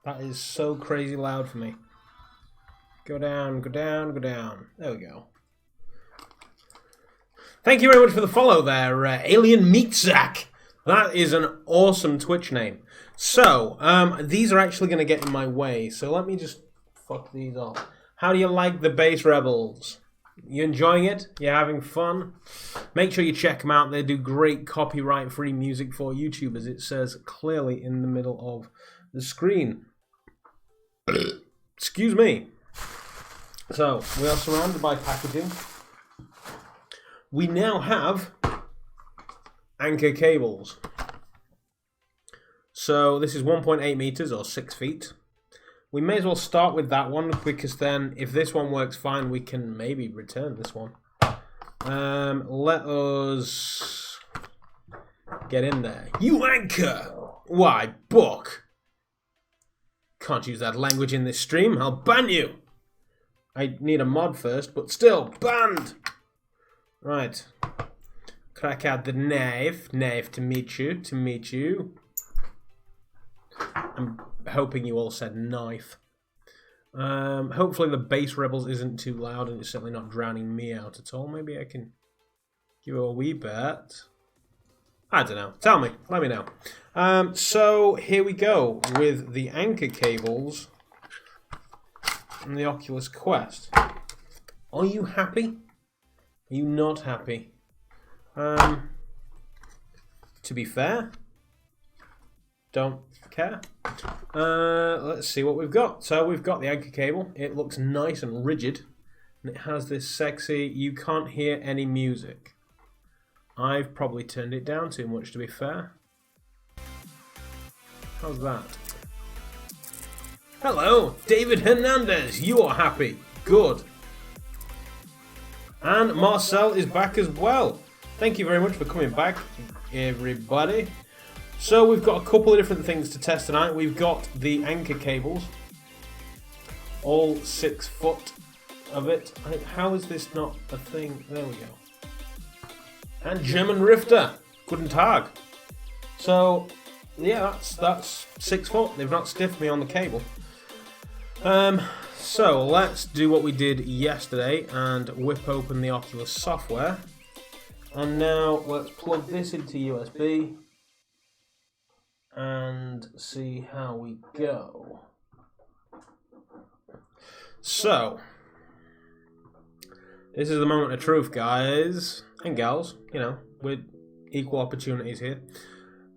That is so crazy loud for me. Go down, go down, go down. There we go. Thank you very much for the follow there, Alien Meatsack. That is an awesome Twitch name. So, these are actually going to get in my way. So let me just fuck these off. How do you like the Bass Rebels? You enjoying it? You having fun? Make sure you check them out. They do great copyright-free music for YouTubers. It says clearly in the middle of the screen. Excuse me. So, we are surrounded by packaging. We now have anchor cables. So this is 1.8 meters or 6 feet. We may as well start with that one because then if this one works fine, we can maybe return this one. Let us get in there. You anchor! Why, Buck? Can't use that language in this stream. I'll ban you. I need a mod first, but still, banned! Right. Crack out the knife. Knife to meet you. To meet you. I'm hoping you all said knife. Hopefully the Bass Rebels isn't too loud and it's certainly not drowning me out at all. Maybe I can give it a wee bit. I don't know. Tell me. Let me know. So here we go with the anchor cables and the Oculus Quest. Are you happy? Are you not happy? To be fair, don't care. Let's see what we've got. So we've got the anchor cable. It looks nice and rigid. And it has this sexy, you can't hear any music. I've probably turned it down too much, to be fair. How's that? Hello, David Hernandez. You are happy. Good. And Marcel is back as well. Thank you very much for coming back, everybody. So we've got a couple of different things to test tonight. We've got the anchor cables. All 6 foot of it. How is this not a thing? There we go. And German Rifter. Guten Tag. So, yeah, that's 6 foot. They've not stiffed me on the cable. So let's do what we did yesterday and whip open the Oculus software. And now let's plug this into USB and see how we go. So, this is the moment of truth, guys and gals. You know, with equal opportunities here.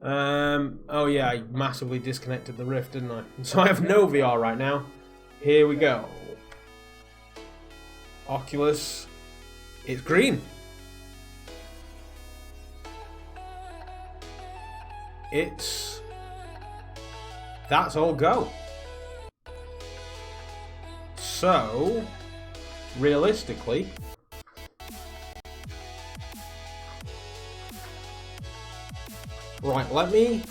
Oh yeah, I massively disconnected the Rift, didn't I? So I have no VR right now. Here we go. Oculus. It's green. That's all go. So, realistically, right, let me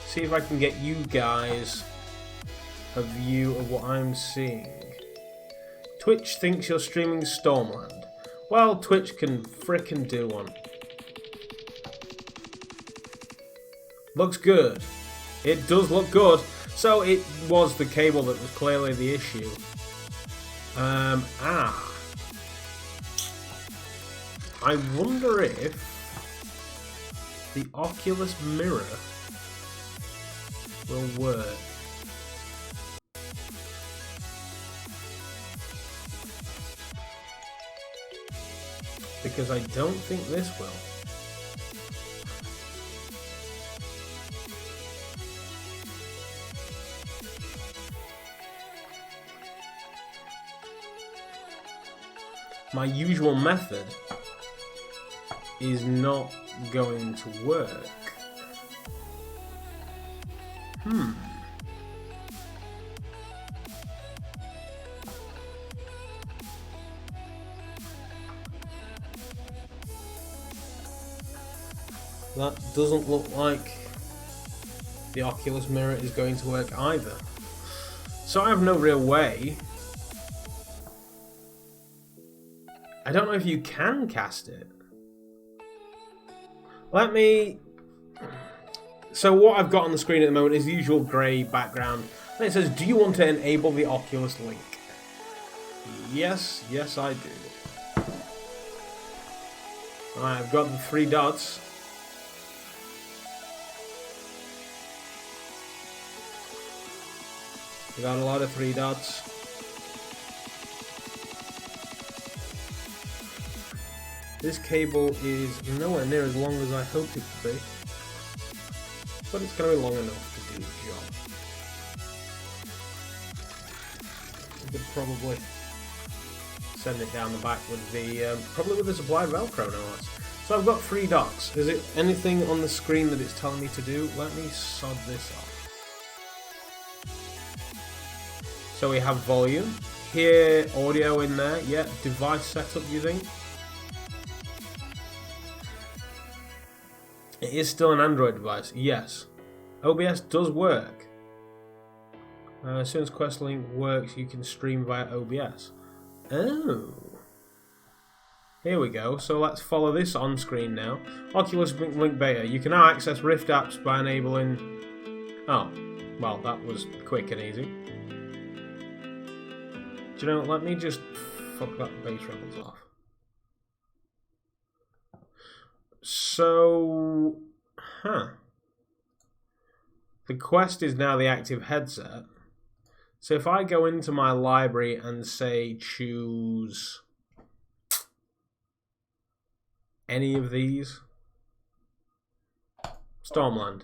see if I can get you guys a view of what I'm seeing. Twitch thinks you're streaming Stormland. Well, Twitch can frickin' do one. Looks good. It does look good. So it was the cable that was clearly the issue. I wonder if the Oculus mirror will work. Because I don't think this will. My usual method is not going to work. That doesn't look like the Oculus mirror is going to work either. So I have no real way. I don't know if you can cast it. Let me... So what I've got on the screen at the moment is the usual grey background. And it says, do you want to enable the Oculus link? Yes, yes I do. Alright, I've got the 3 dots. We got a lot of 3 dots. This cable is nowhere near as long as I hoped it to be, but it's going to be long enough to do the job. I could probably send it down the back with the, probably with the supplied Velcro no less. So I've got 3 dots. Is it anything on the screen that it's telling me to do? Let me sod this off. So we have volume, here audio in there, yeah, device setup you think? It is still an Android device, yes. OBS does work. As soon as QuestLink works, you can stream via OBS. Oh. Here we go, so let's follow this on screen now. Oculus Link Beta. You can now access Rift apps by enabling... Oh, well, that was quick and easy. Do you know, let me just fuck that base rebels off. So, the Quest is now the active headset. So if I go into my library and say choose any of these, Stormland.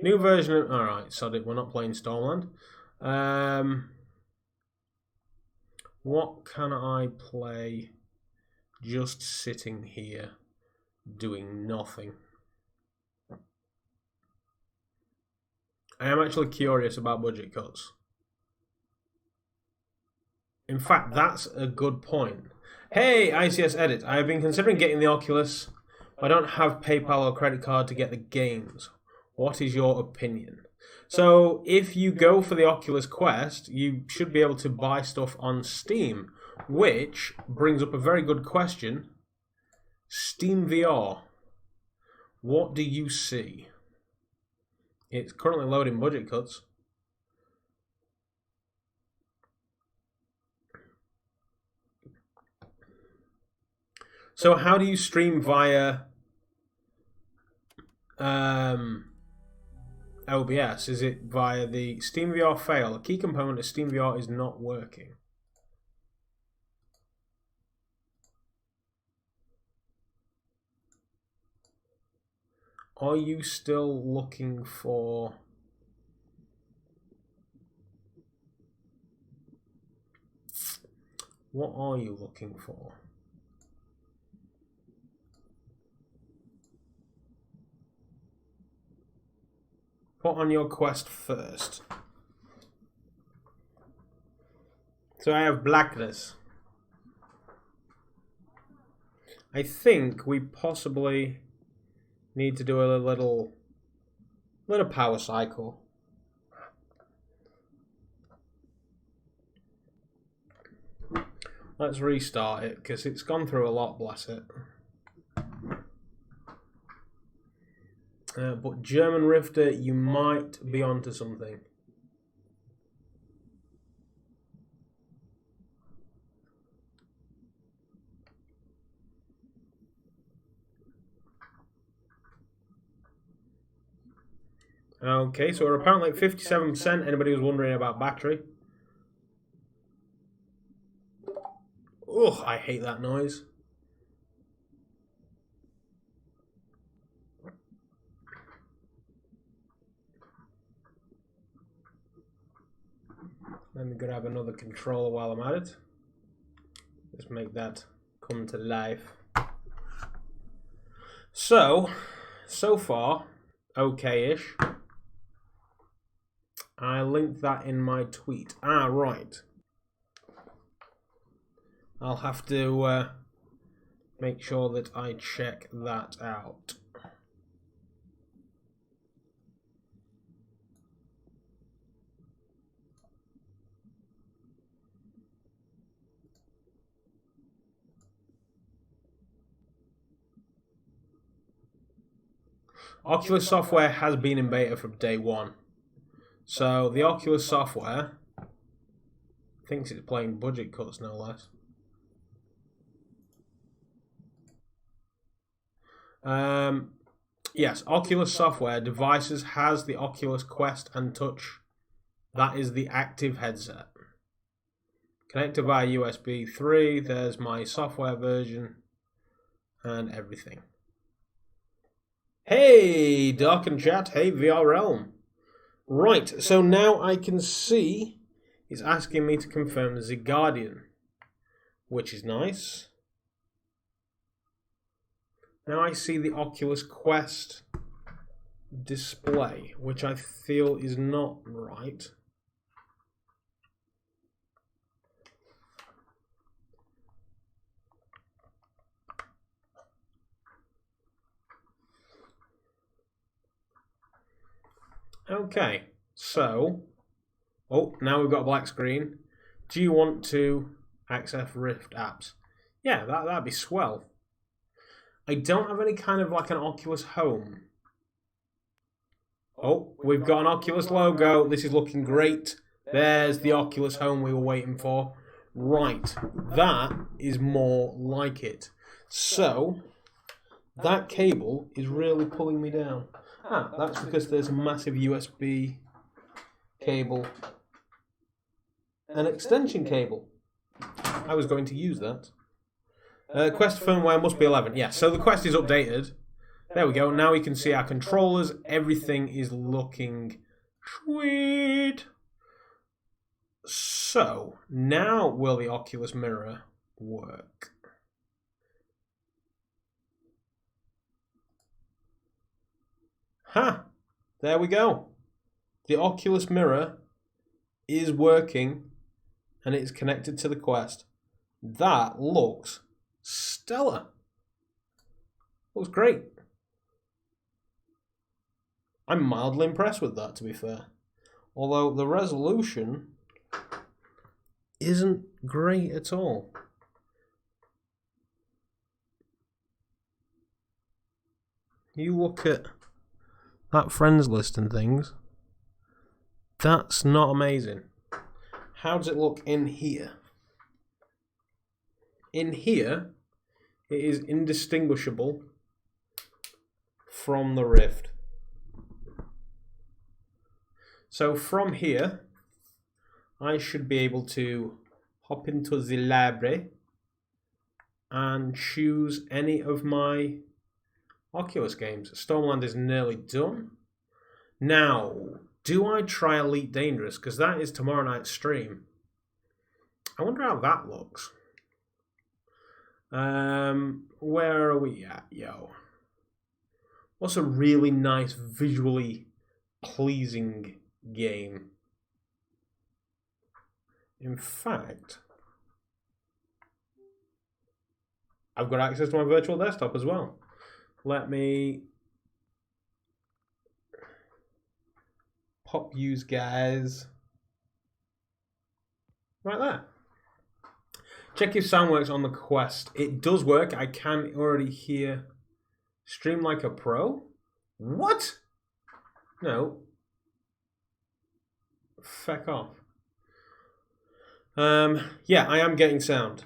New version of, alright, sod it, we're not playing Stormland. What can I play just sitting here doing nothing? I am actually curious about budget cuts. In fact, that's a good point. Hey, ICS Edit, I have been considering getting the Oculus, but I don't have PayPal or credit card to get the games. What is your opinion? So, if you go for the Oculus Quest, you should be able to buy stuff on Steam, which brings up a very good question. Steam VR. What do you see? It's currently loading budget cuts. So how do you stream via OBS? Is it via the SteamVR fail? A key component of SteamVR is not working. Are you still looking for... What are you looking for? Put on your Quest first. So I have blackness. I think we possibly need to do a little power cycle. Let's restart it because it's gone through a lot, bless it. But German Rifter, you might be onto something. Okay, so we're apparently at 57%. Anybody who's wondering about battery. Ugh, I hate that noise. Let me grab another controller while I'm at it. Just make that come to life. So far, okay-ish. I linked that in my tweet. Ah, right. I'll have to make sure that I check that out. Oculus software has been in beta from day one. So the Oculus software thinks it's playing budget cuts, no less. Yes, Oculus software devices has the Oculus Quest and Touch. That is the active headset. Connected via USB 3. There's my software version and everything. Hey, Dark and Chat. Hey, VR Realm. Right, so now I can see it's asking me to confirm the Guardian, which is nice. Now I see the Oculus Quest display, which I feel is not right. Okay, so, now we've got a black screen. Do you want to access Rift apps? Yeah, that'd be swell. I don't have any kind of like an Oculus Home. Oh, we've got an Oculus logo. This is looking great. There's the Oculus Home we were waiting for. Right, that is more like it. So, that cable is really pulling me down. That's because there's a massive USB cable. An extension cable. I was going to use that. Quest firmware must be 11. Yeah, so the Quest is updated. There we go. Now we can see our controllers. Everything is looking sweet. So, now will the Oculus Mirror work? There we go. The Oculus Mirror is working and it's connected to the Quest. That looks stellar. Looks great. I'm mildly impressed with that, to be fair. Although the resolution isn't great at all. You look at that friends list and things. That's not amazing. How does it look in here? In here, it is indistinguishable from the Rift. So from here, I should be able to hop into the library and choose any of my Oculus games. Stormland is nearly done. Now, do I try Elite Dangerous? Because that is tomorrow night's stream. I wonder how that looks. Where are we at, yo? What's a really nice, visually pleasing game? In fact, I've got access to my virtual desktop as well. Let me pop use guys right there. Check if sound works on the Quest. It does work. I can already hear Stream Like a Pro. What? No. Feck off. Yeah, I am getting sound,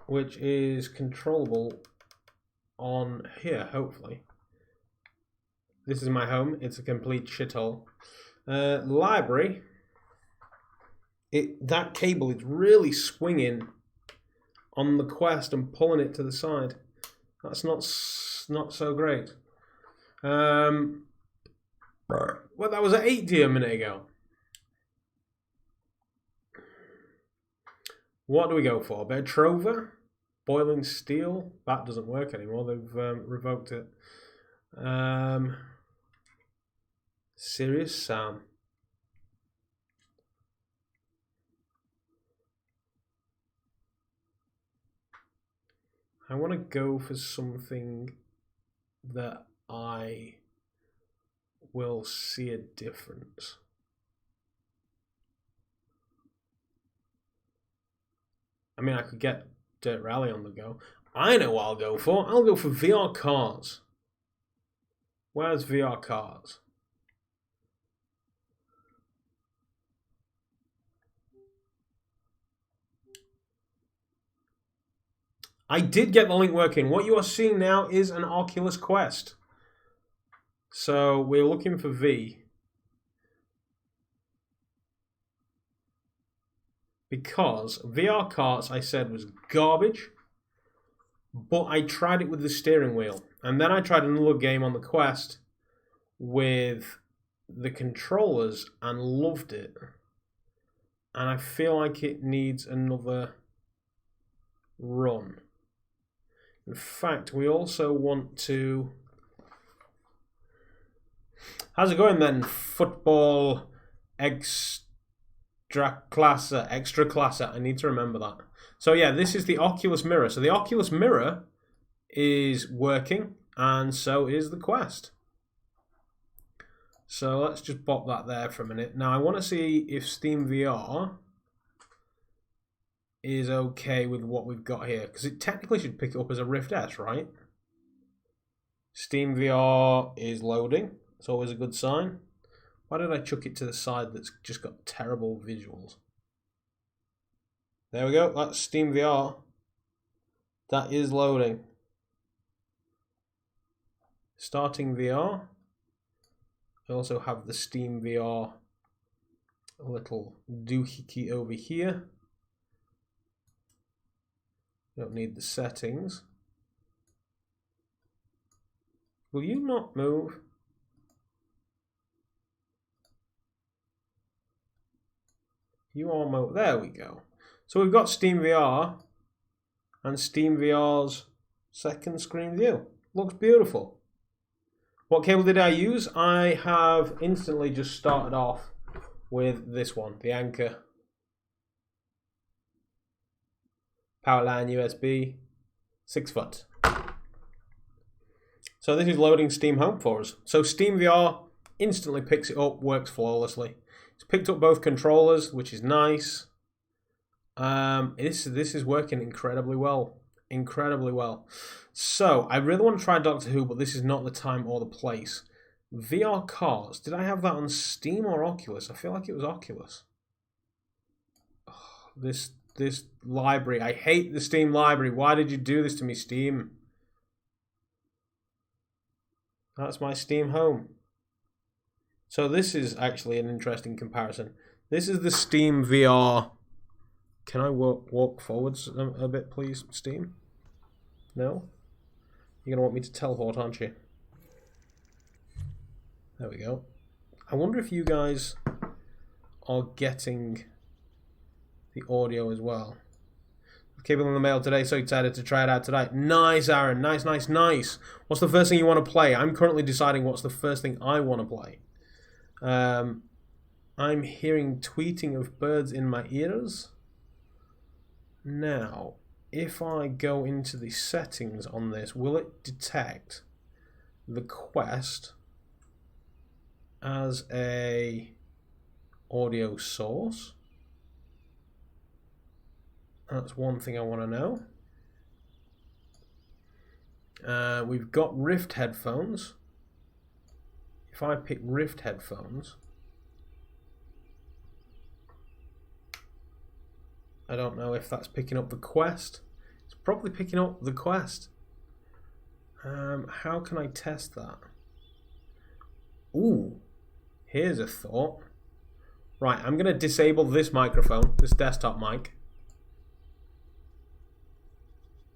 which is controllable on here, hopefully. This is my home. It's a complete shithole. Library. That cable is really swinging on the Quest and pulling it to the side. That's not so great. Well, that was at 80 a minute ago. What do we go for? Betrova? Boiling Steel? That doesn't work anymore. They've revoked it. Serious Sam. I want to go for something that I will see a difference. I mean, I could get Dirt Rally on the go. I know what I'll go for. I'll go for VR Cars. Where's VR Cars? I did get the link working. What you are seeing now is an Oculus Quest. So we're looking for V. Because VR carts, I said, was garbage. But I tried it with the steering wheel. And then I tried another game on the Quest with the controllers and loved it. And I feel like it needs another run. In fact, we also want to... How's it going then? Football extra class. I need to remember that. So yeah, this is the Oculus Mirror. So the Oculus Mirror is working, and so is the Quest. So let's just pop that there for a minute. Now I want to see if Steam VR is okay with what we've got here, because it technically should pick it up as a Rift S, right? Steam VR is loading. It's always a good sign. Why did I chuck it to the side that's just got terrible visuals? There we go. That's Steam VR. That is loading. Starting VR. I also have the Steam VR little doohickey over here. Don't need the settings. Will you not move? You are move. There we go. So we've got Steam VR and Steam VR's second screen view. Looks beautiful. What cable did I use? I have instantly just started off with this one, the Anchor. Power line USB, 6 foot. So this is loading Steam Home for us. So Steam VR instantly picks it up, works flawlessly. It's picked up both controllers, which is nice. This is working incredibly well. Incredibly well. So I really want to try Doctor Who, but this is not the time or the place. VR carts. Did I have that on Steam or Oculus? I feel like it was Oculus. Oh, this library. I hate the Steam library. Why did you do this to me, Steam? That's my Steam home. So this is actually an interesting comparison. This is the Steam VR. Can I walk forwards a bit, please, Steam? No? You're going to want me to teleport, aren't you? There we go. I wonder if you guys are getting the audio as well. Cable in the mail today, so excited to try it out today. Nice, Aaron. Nice, nice, nice. What's the first thing you want to play? I'm currently deciding what's the first thing I want to play. I'm hearing tweeting of birds in my ears. Now, if I go into the settings on this, will it detect the Quest as a audio source? That's one thing I want to know. We've got Rift headphones. If I pick Rift headphones, I don't know if that's picking up the Quest. It's probably picking up the Quest. How can I test that? Ooh, here's a thought. Right, I'm going to disable this microphone, this desktop mic.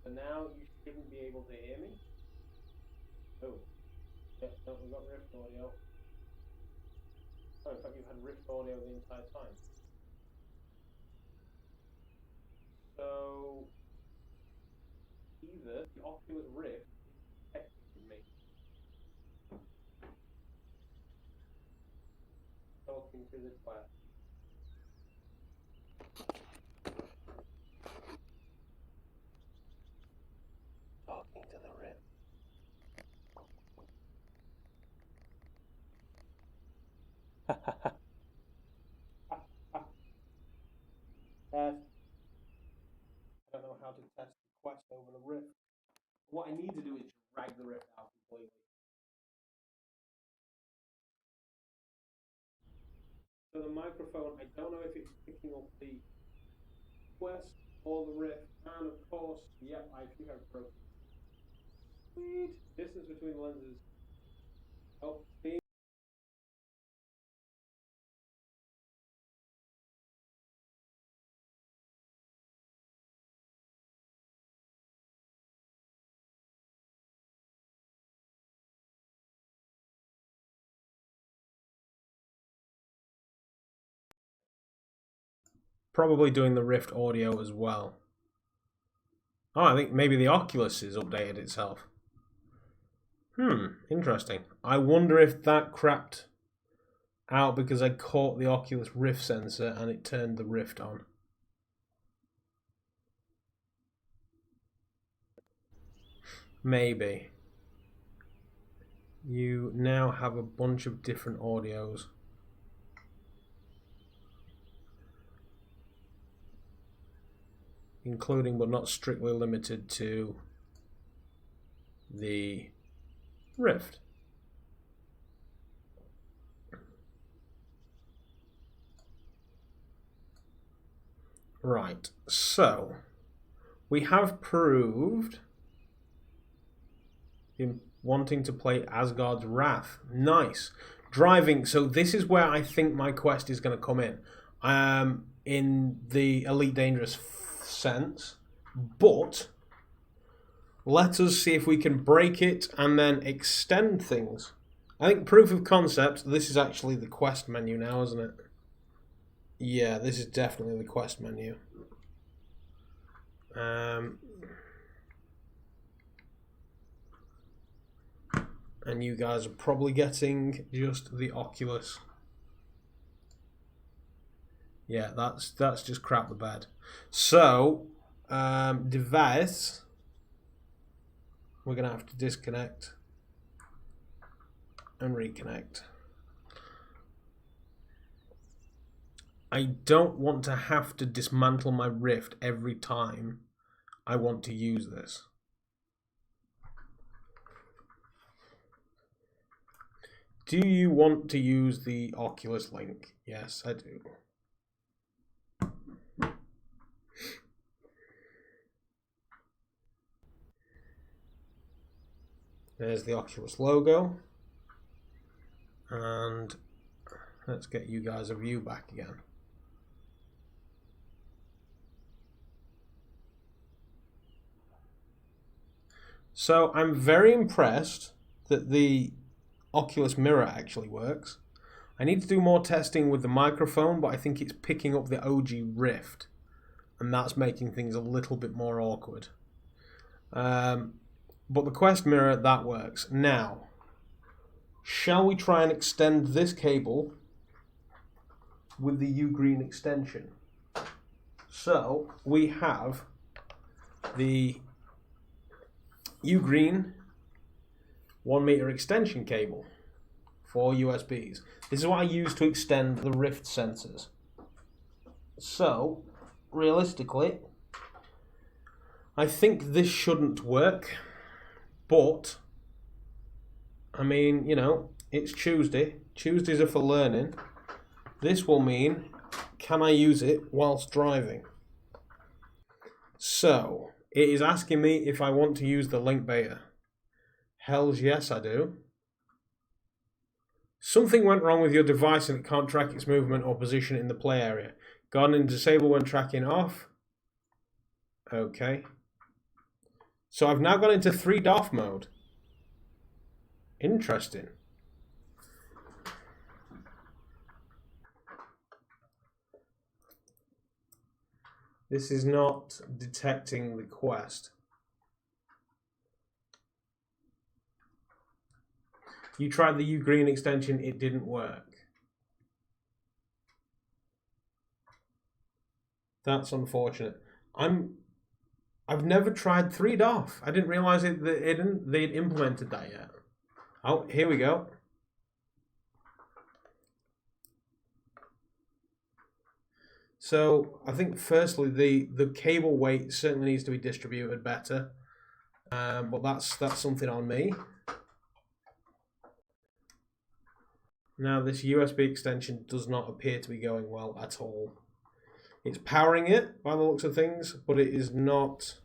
So now you shouldn't be able to hear me. Oh, yeah, no, we've got Rift audio. Oh, in fact, you've had Rift audio the entire time. So, either the Oculus Rift is texting me. Talking to this class. Talking to the Rift. I don't know how to test the Quest over the Rift. What I need to do is drag the Rift out completely. So the microphone, I don't know if it's picking up the Quest for the Rift, and of course, yep, I think I've broken. Sweet. Distance between the lenses. Oh, speed. Probably doing the Rift audio as well. Oh, I think maybe the Oculus has updated itself. Interesting. I wonder if that crapped out because I caught the Oculus Rift sensor and it turned the Rift on. Maybe. You now have a bunch of different audios. Including but not strictly limited to the Rift. Right, so we have proved him wanting to play Asgard's Wrath. Nice. Driving, so this is where I think my quest is going to come in the Elite Dangerous sense, but let us see if we can break it and then extend things. I think proof of concept, this is actually the quest menu now, isn't it? Yeah, this is definitely the quest menu. And you guys are probably getting just the Oculus. Yeah, that's just crap the bed. So, device, we're gonna have to disconnect and reconnect. I don't want to have to dismantle my Rift every time I want to use this. Do you want to use the Oculus link? Yes, I do. There's the Oculus logo. And let's get you guys a view back again. So I'm very impressed that the Oculus mirror actually works. I need to do more testing with the microphone, but I think it's picking up the OG Rift, and that's making things a little bit more awkward. But the Quest mirror, that works. Now, shall we try and extend this cable with the Ugreen extension? So we have the Ugreen 1 meter extension cable, 4 USBs. This is what I use to extend the Rift sensors. So, realistically, I think this shouldn't work, but, I mean, you know, it's Tuesday. Tuesdays are for learning. This will mean, can I use it whilst driving? So, it is asking me if I want to use the link beta. Hells yes, I do. Something went wrong with your device and it can't track its movement or position in the play area. Garden and disable when tracking off. Okay. So I've now gone into 3 DOF mode. Interesting. This is not detecting the quest. You tried the Ugreen extension, it didn't work. That's unfortunate. I've never tried 3 DOF. I didn't realize they'd implemented that yet. Oh, here we go. So I think firstly the cable weight certainly needs to be distributed better, but that's something on me. Now this USB extension does not appear to be going well at all. It's powering it by the looks of things, but it is not.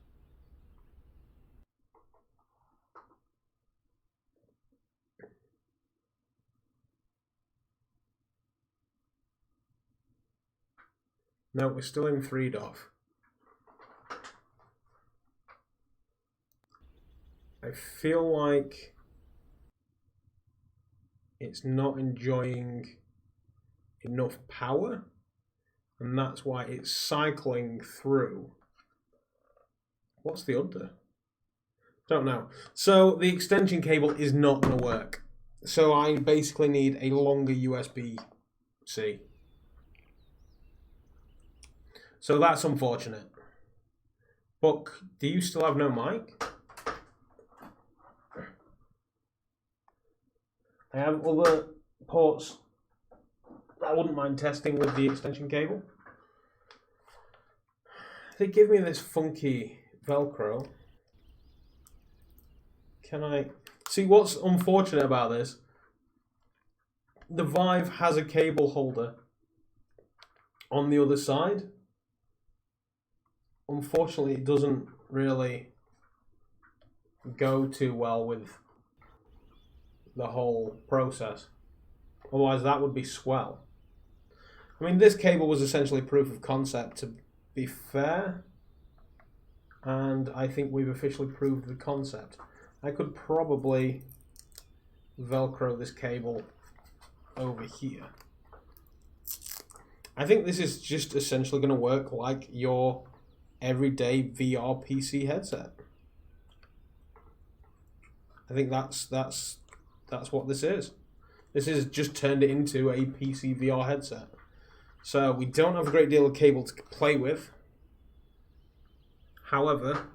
No, we're still in 3DOF. I feel like it's not enjoying enough power, and that's why it's cycling through. What's the under? Don't know. So the extension cable is not going to work. So I basically need a longer USB-C. So that's unfortunate. But do you still have no mic? I have other ports that I wouldn't mind testing with the extension cable. They give me this funky Velcro. Can I see what's unfortunate about this? The Vive has a cable holder on the other side. Unfortunately, it doesn't really go too well with the whole process. Otherwise, that would be swell. I mean, this cable was essentially proof of concept, to be fair. And I think we've officially proved the concept. I could probably Velcro this cable over here. I think this is just essentially going to work like your everyday VR PC headset. I think that's what this is. This is just turned it into a PC VR headset. So we don't have a great deal of cable to play with. However,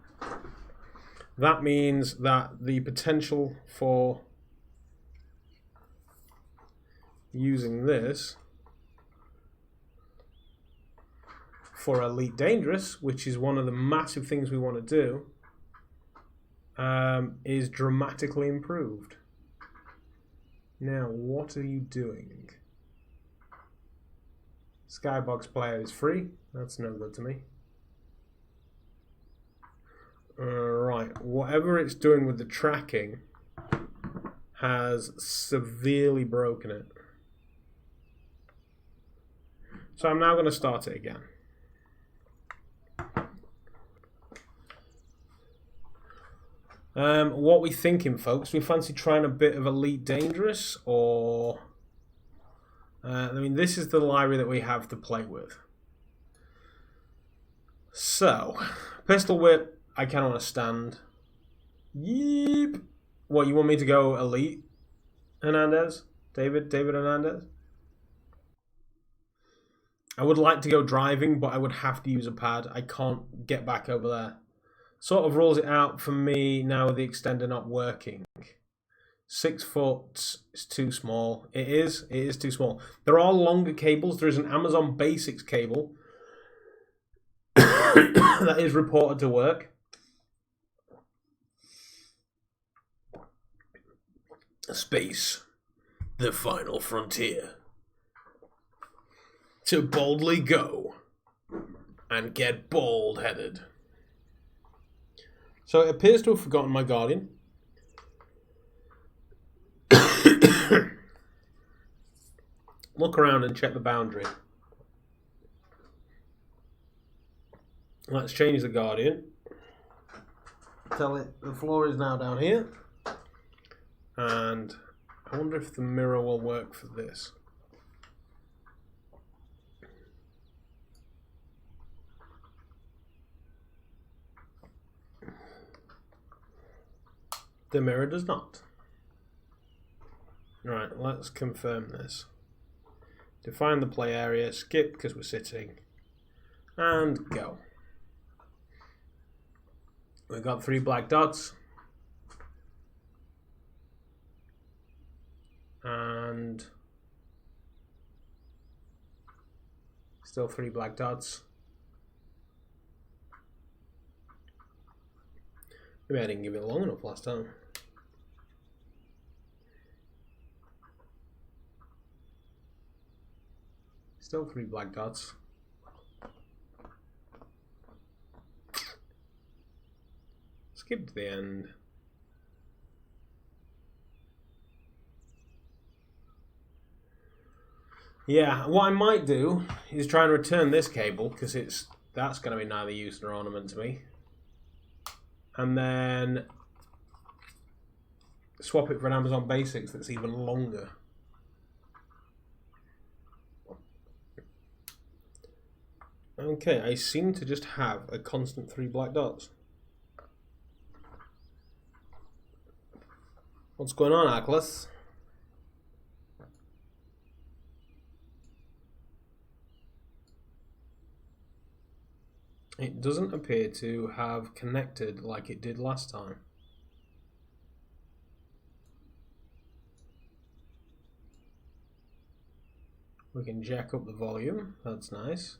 that means that the potential for using this for Elite Dangerous, which is one of the massive things we want to do, is dramatically improved. Now, what are you doing? Skybox player is free. That's no good to me. Right, whatever it's doing with the tracking has severely broken it. So I'm now going to start it again. What we thinking, folks? We fancy trying a bit of Elite Dangerous, or I mean, this is the library that we have to play with. So, pistol whip. I kind of want to stand. Yeep. What, you want me to go Elite Hernandez? David Hernandez? I would like to go driving, but I would have to use a pad. I can't get back over there. Sort of rules it out for me now with the extender not working. 6 foot is too small. It is too small. There are longer cables. There is an Amazon Basics cable that is reported to work. Space, the final frontier. To boldly go and get bald-headed. So it appears to have forgotten my Guardian. Look around and check the boundary. Let's change the Guardian. Tell it the floor is now down here. And I wonder if the mirror will work for this. The mirror does not. Right, let's confirm this. Define the play area, skip because we're sitting, and go. We've got 3 black dots. And still 3 black dots. Maybe I didn't give it long enough last time. Still 3 black dots. skip to the end. Yeah, what I might do is try and return this cable, because that's going to be neither use nor ornament to me. And then swap it for an Amazon Basics that's even longer. Okay, I seem to just have a constant 3 black dots. What's going on, Oculus? It doesn't appear to have connected like it did last time. We can jack up the volume, that's nice.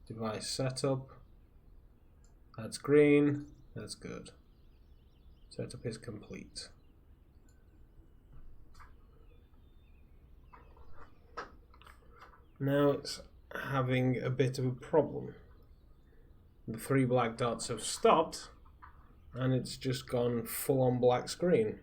Device setup, that's green, that's good. Setup is complete. Now it's having a bit of a problem. The 3 black dots have stopped and it's just gone full on black screen.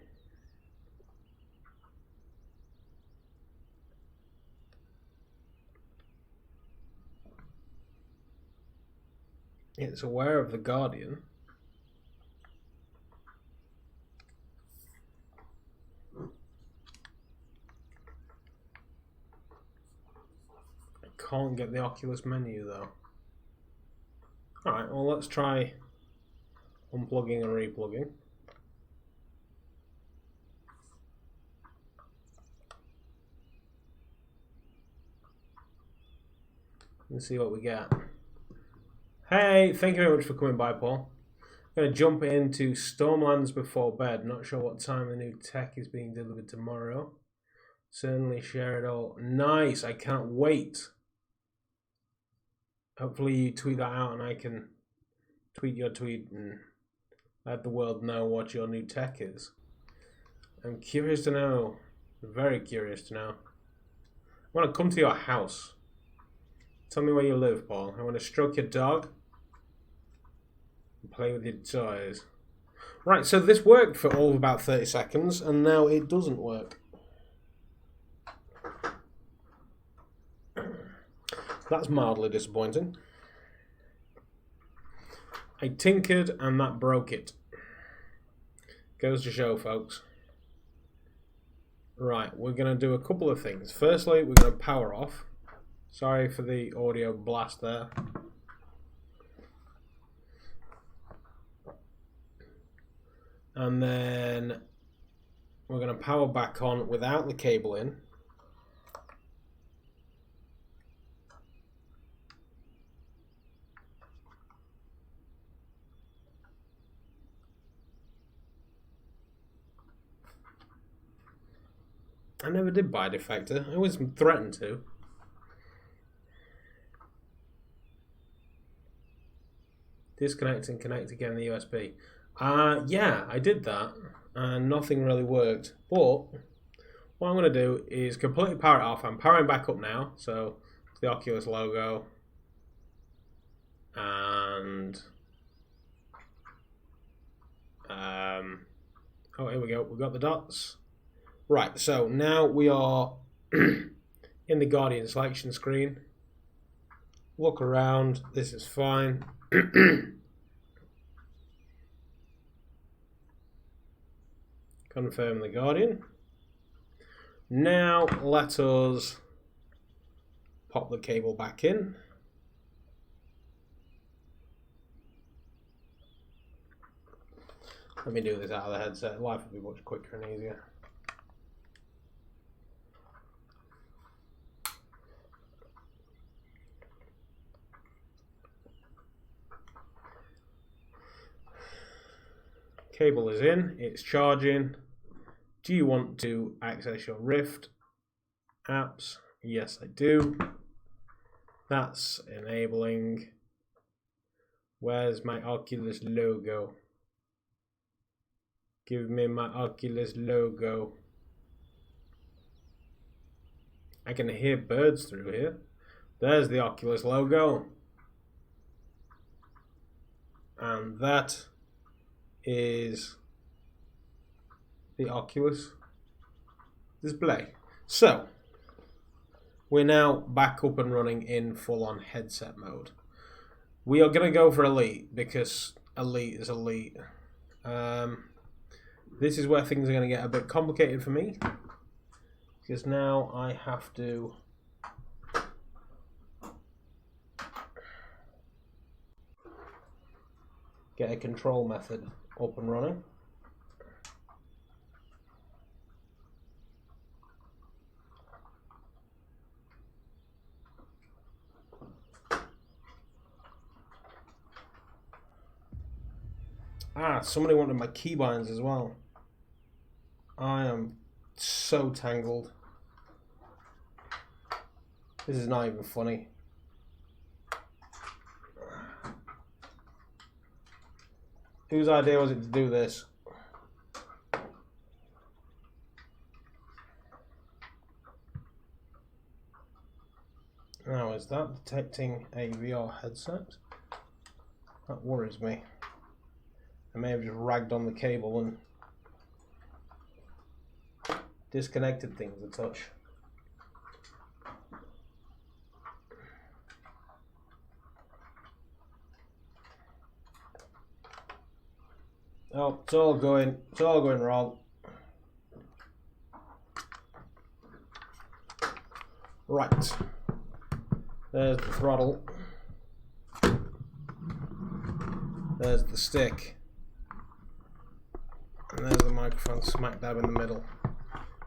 It's aware of the Guardian. I can't get the Oculus menu though. Alright, well let's try unplugging and replugging. Let's see what we get. Hey, thank you very much for coming by, Paul. I'm going to jump into Stormlands before bed. Not sure what time the new tech is being delivered tomorrow. Certainly share it all. Nice, I can't wait. Hopefully you tweet that out and I can tweet your tweet and let the world know what your new tech is. I'm curious to know. Very curious to know. I want to come to your house. Tell me where you live, Paul. I want to stroke your dog and play with your toys. Right, so this worked for all of about 30 seconds and now it doesn't work. That's mildly disappointing. I tinkered and that broke it. Goes to show, folks. Right, we're going to do a couple of things. Firstly, we're going to power off. Sorry for the audio blast there. And then we're going to power back on without the cable in. I never did buy a defector. I always threatened to. Disconnect and connect again the USB. Yeah, I did that and nothing really worked. But what I'm going to do is completely power it off. I'm powering back up now. So the Oculus logo. And oh, here we go. We've got the dots. Right, so now we are in the Guardian selection screen. Look around. This is fine. Confirm the Guardian. Now let us pop the cable back in. Let me do this out of the headset. Life will be much quicker and easier. Cable is in, it's charging. Do you want to access your Rift apps? Yes, I do. That's enabling. Where's my Oculus logo? Give me my Oculus logo. I can hear birds through here. There's the Oculus logo. And that is the Oculus display. So we're now back up and running in full-on headset mode. We are going to go for Elite because Elite is Elite. This is where things are going to get a bit complicated for me, because now I have to get a control method up and running. Somebody wanted my keybinds as well. I am so tangled. This is not even funny. Whose idea was it to do this? Now, is that detecting a VR headset? That worries me. I may have just ragged on the cable and disconnected things a touch. Oh, it's all going wrong. Right. There's the throttle. There's the stick. And there's the microphone smack dab in the middle.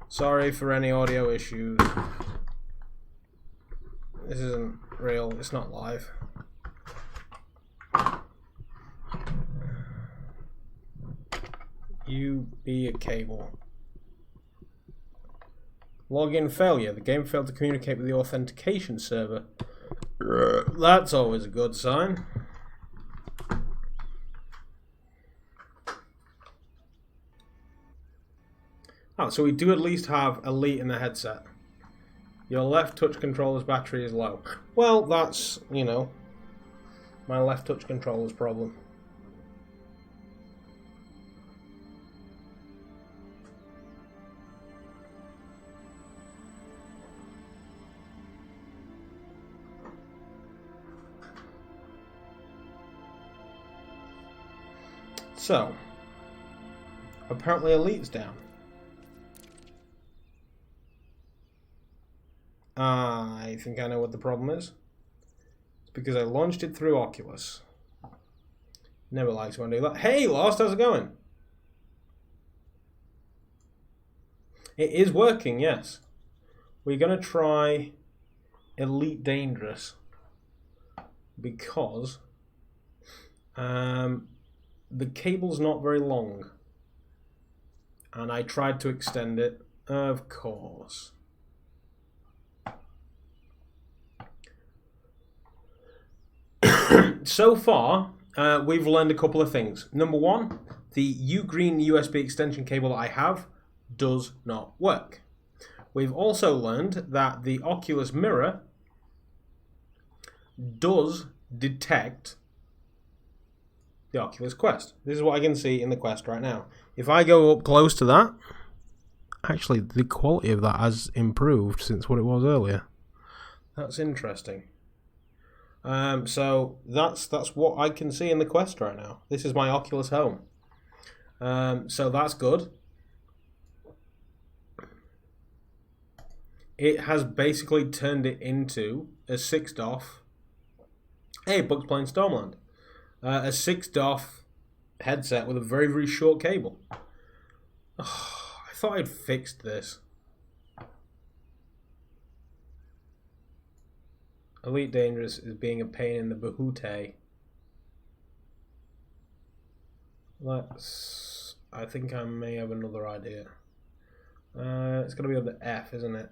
Sorry for any audio issues. This isn't real, it's not live. You be a cable. Login failure. The game failed to communicate with the authentication server. That's always a good sign. Oh, so we do at least have Elite in the headset. Your left touch controller's battery is low. Well, that's, you know, my left touch controller's problem. So, apparently Elite's down. I think I know what the problem is. It's because I launched it through Oculus. Never likes when I do that. Hey, Lost, how's it going? It is working, yes. We're going to try Elite Dangerous because the cable's not very long. And I tried to extend it, of course. So far, we've learned a couple of things. Number one, the Ugreen USB extension cable that I have does not work. We've also learned that the Oculus mirror does detect the Oculus Quest. This is what I can see in the Quest right now. If I go up close to that, actually the quality of that has improved since what it was earlier. That's interesting. So that's what I can see in the Quest right now. This is my Oculus Home. So that's good. It has basically turned it into a 6DoF. Hey, Bugs playing Stormland. A 6DoF headset with a very, very short cable. Oh, I thought I'd fixed this. Elite Dangerous is being a pain in the bahute. I think I may have another idea. It's going to be on the F, isn't it?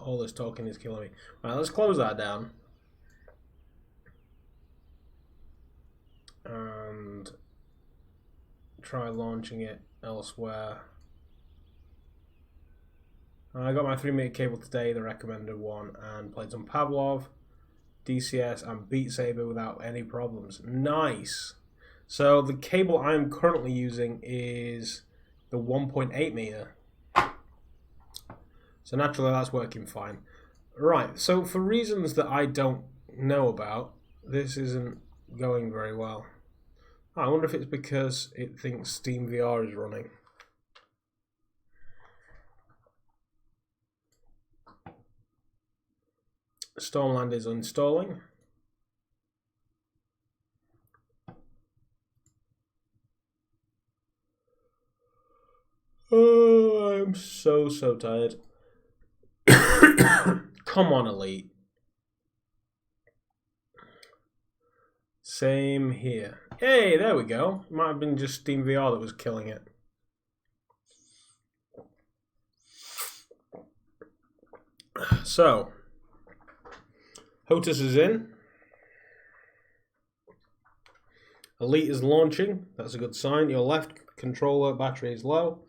All this talking is killing me. Right, let's close that down. And try launching it elsewhere. I got my 3-meter cable today, the recommended one, and played some Pavlov, DCS, and Beat Saber without any problems. Nice! So the cable I'm currently using is the 1.8 meter. So naturally that's working fine. Right, so for reasons that I don't know about, this isn't going very well. I wonder if it's because it thinks Steam VR is running. Stormland is installing. Oh, I'm so tired. Come on, Elite. Same here. Hey, there we go. Might have been just Steam VR that was killing it. So, HOTUS is in. Elite is launching. That's a good sign. Your left controller battery is low.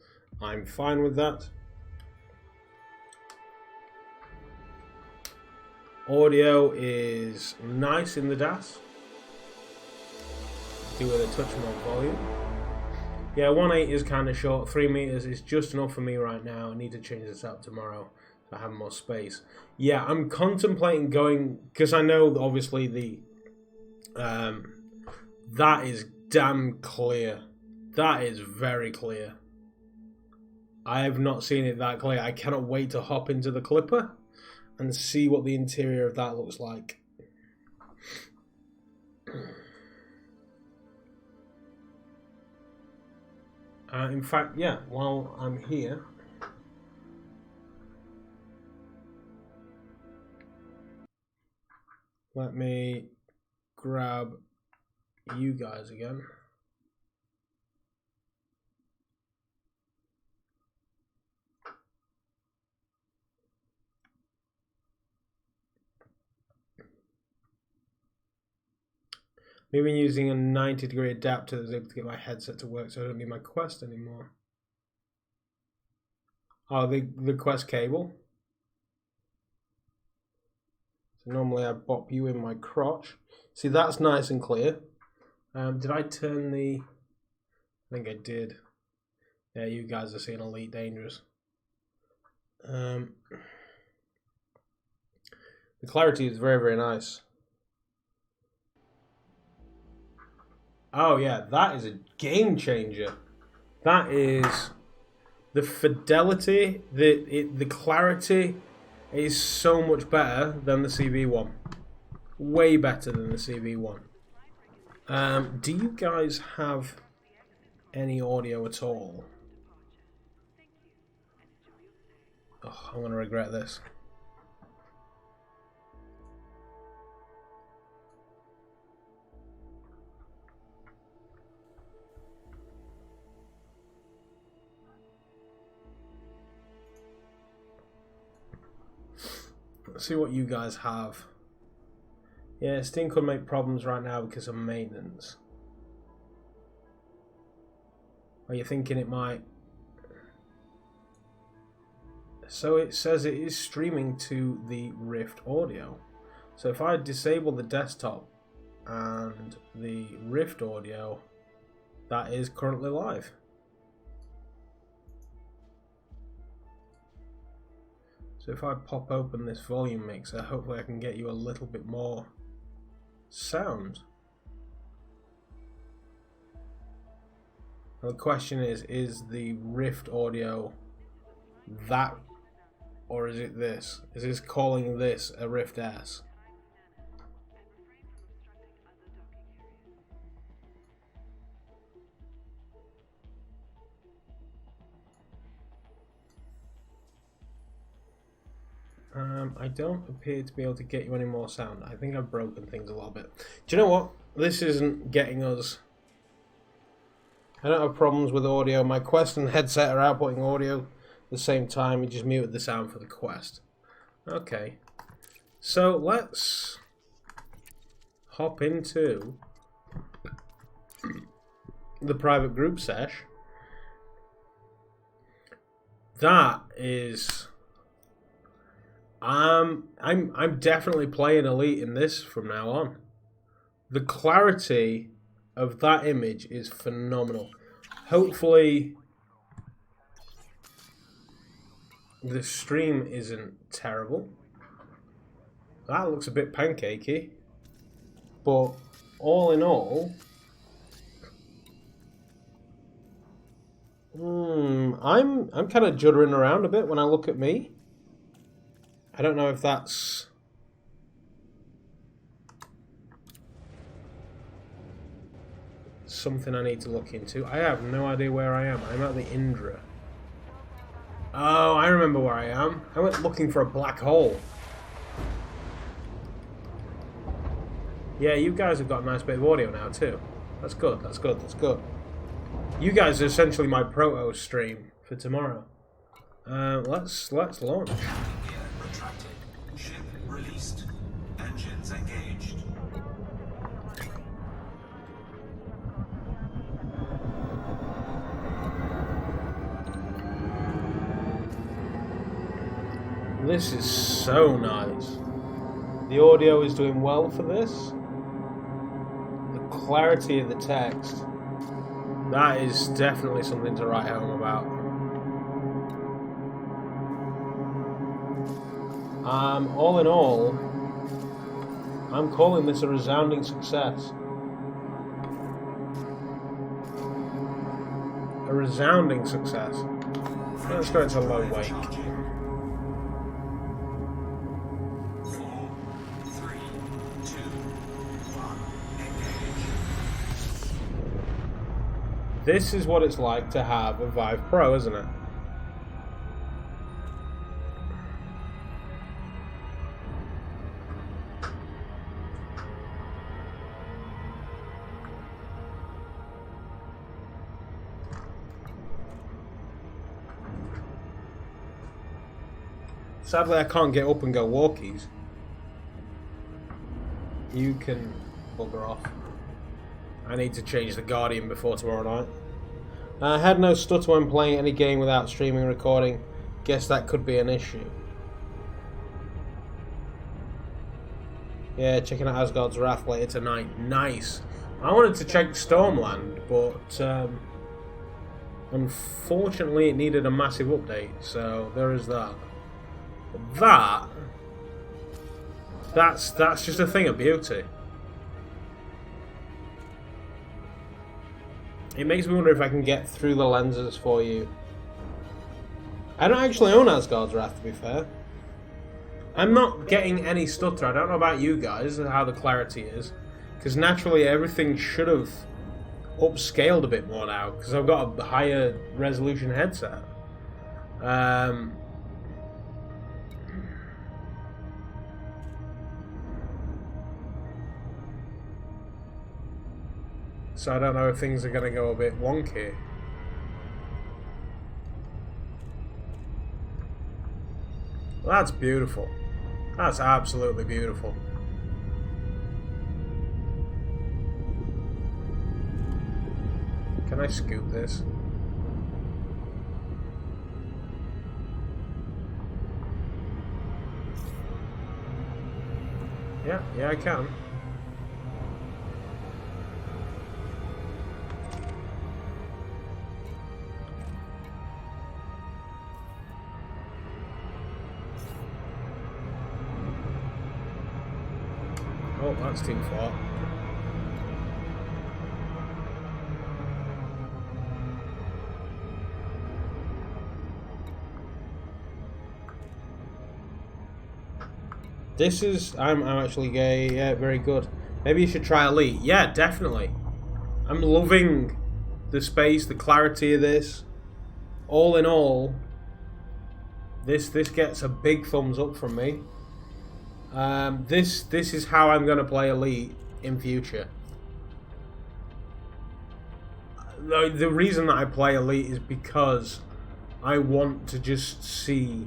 I'm fine with that. Audio is nice in the DAS. Do with a touch more volume. Yeah, 1.8 is kind of short. 3 meters is just enough for me right now. I need to change this out tomorrow to have more space. Yeah, I'm contemplating going, because I know obviously the that is damn clear. That is very clear. I have not seen it that clear. I cannot wait to hop into the Clipper and see what the interior of that looks like. In fact, yeah, while I'm here, let me grab you guys again. Maybe I'm using a 90-degree adapter that's able to get my headset to work so I don't need my Quest anymore. Oh, the Quest cable. So normally I bop you in my crotch. See, that's nice and clear. Did I turn the... I think I did. Yeah, you guys are seeing Elite Dangerous. The clarity is very, very nice. Oh yeah, that is a game changer. That is the fidelity, the clarity is so much better than the CV1. Way better than the CV1. Do you guys have any audio at all? Oh, I'm gonna regret this. Let's see what you guys have. Yeah, Steam could make problems right now because of maintenance. Are you thinking it might? So it says it is streaming to the Rift audio. So if I disable the desktop and the Rift audio, that is currently live. So if I pop open this volume mixer, hopefully I can get you a little bit more sound. Now the question is the Rift audio that, or is it this? Is this calling this a Rift S? I don't appear to be able to get you any more sound. I think I've broken things a little bit. Do you know what? This isn't getting us. I don't have problems with audio. My Quest and headset are outputting audio at the same time. You just muted the sound for the Quest. Okay. So let's hop into the private group sesh. That is, I'm definitely playing Elite in this from now on. The clarity of that image is phenomenal. Hopefully the stream isn't terrible. That looks a bit pancakey, but all in all, I'm kind of juddering around a bit when I look at me. I don't know if that's something I need to look into. I have no idea where I am. I'm at the Indra. Oh, I remember where I am. I went looking for a black hole. Yeah, you guys have got a nice bit of audio now too. That's good, that's good, that's good. You guys are essentially my proto stream for tomorrow. Let's launch. Gear retracted. Ship released. Engines engaged. This is so nice. The audio is doing well for this. The clarity of the text. That is definitely something to write home about. All in all, I'm calling this a resounding success. A resounding success. Let's go into low wake. 4, 3, 2, 1. Engage. This is what it's like to have a Vive Pro, isn't it? Sadly, I can't get up and go walkies. You can bugger off. I need to change the Guardian before tomorrow night. I had no stutter when playing any game without streaming and recording. Guess that could be an issue. Yeah, checking out Asgard's Wrath later tonight. Nice. I wanted to check Stormland, but unfortunately it needed a massive update, so there is that. That's just a thing of beauty. It makes me wonder if I can get through the lenses for you. I don't actually own Asgard's Wrath, to be fair. I'm not getting any stutter. I don't know about you guys and how the clarity is, because naturally everything should have upscaled a bit more now, because I've got a higher resolution headset. So I don't know if things are going to go a bit wonky. Well, that's beautiful. That's absolutely beautiful. Can I scoop this? Yeah, I can. Oh, that's too far. This is... I'm actually gay. Yeah, very good. Maybe you should try Elite. Yeah, definitely. I'm loving the space, the clarity of this. All in all, this gets a big thumbs up from me. This is how I'm going to play Elite in future. The reason that I play Elite is because I want to just see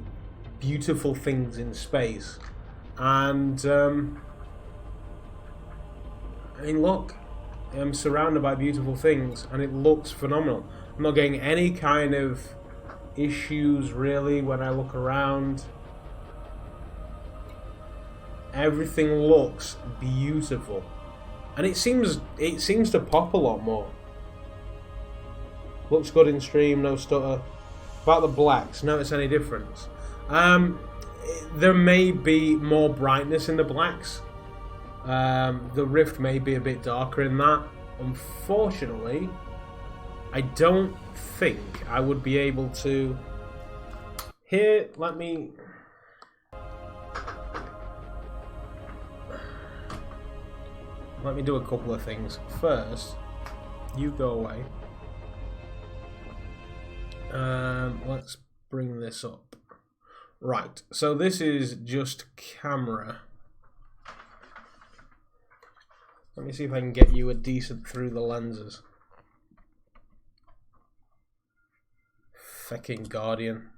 beautiful things in space. And, I mean, look. am surrounded by beautiful things, and it looks phenomenal. I'm not getting any kind of issues really when I look around. Everything looks beautiful, and it seems to pop a lot more. Looks good in stream, no stutter. About the blacks, notice any difference? There may be more brightness in the blacks. The Rift may be a bit darker in that. Unfortunately, I don't think I would be able to. Here, let me do a couple of things. First, you go away. Let's bring this up. Right, so this is just camera. Let me see if I can get you a decent through the lenses. Fucking Guardian.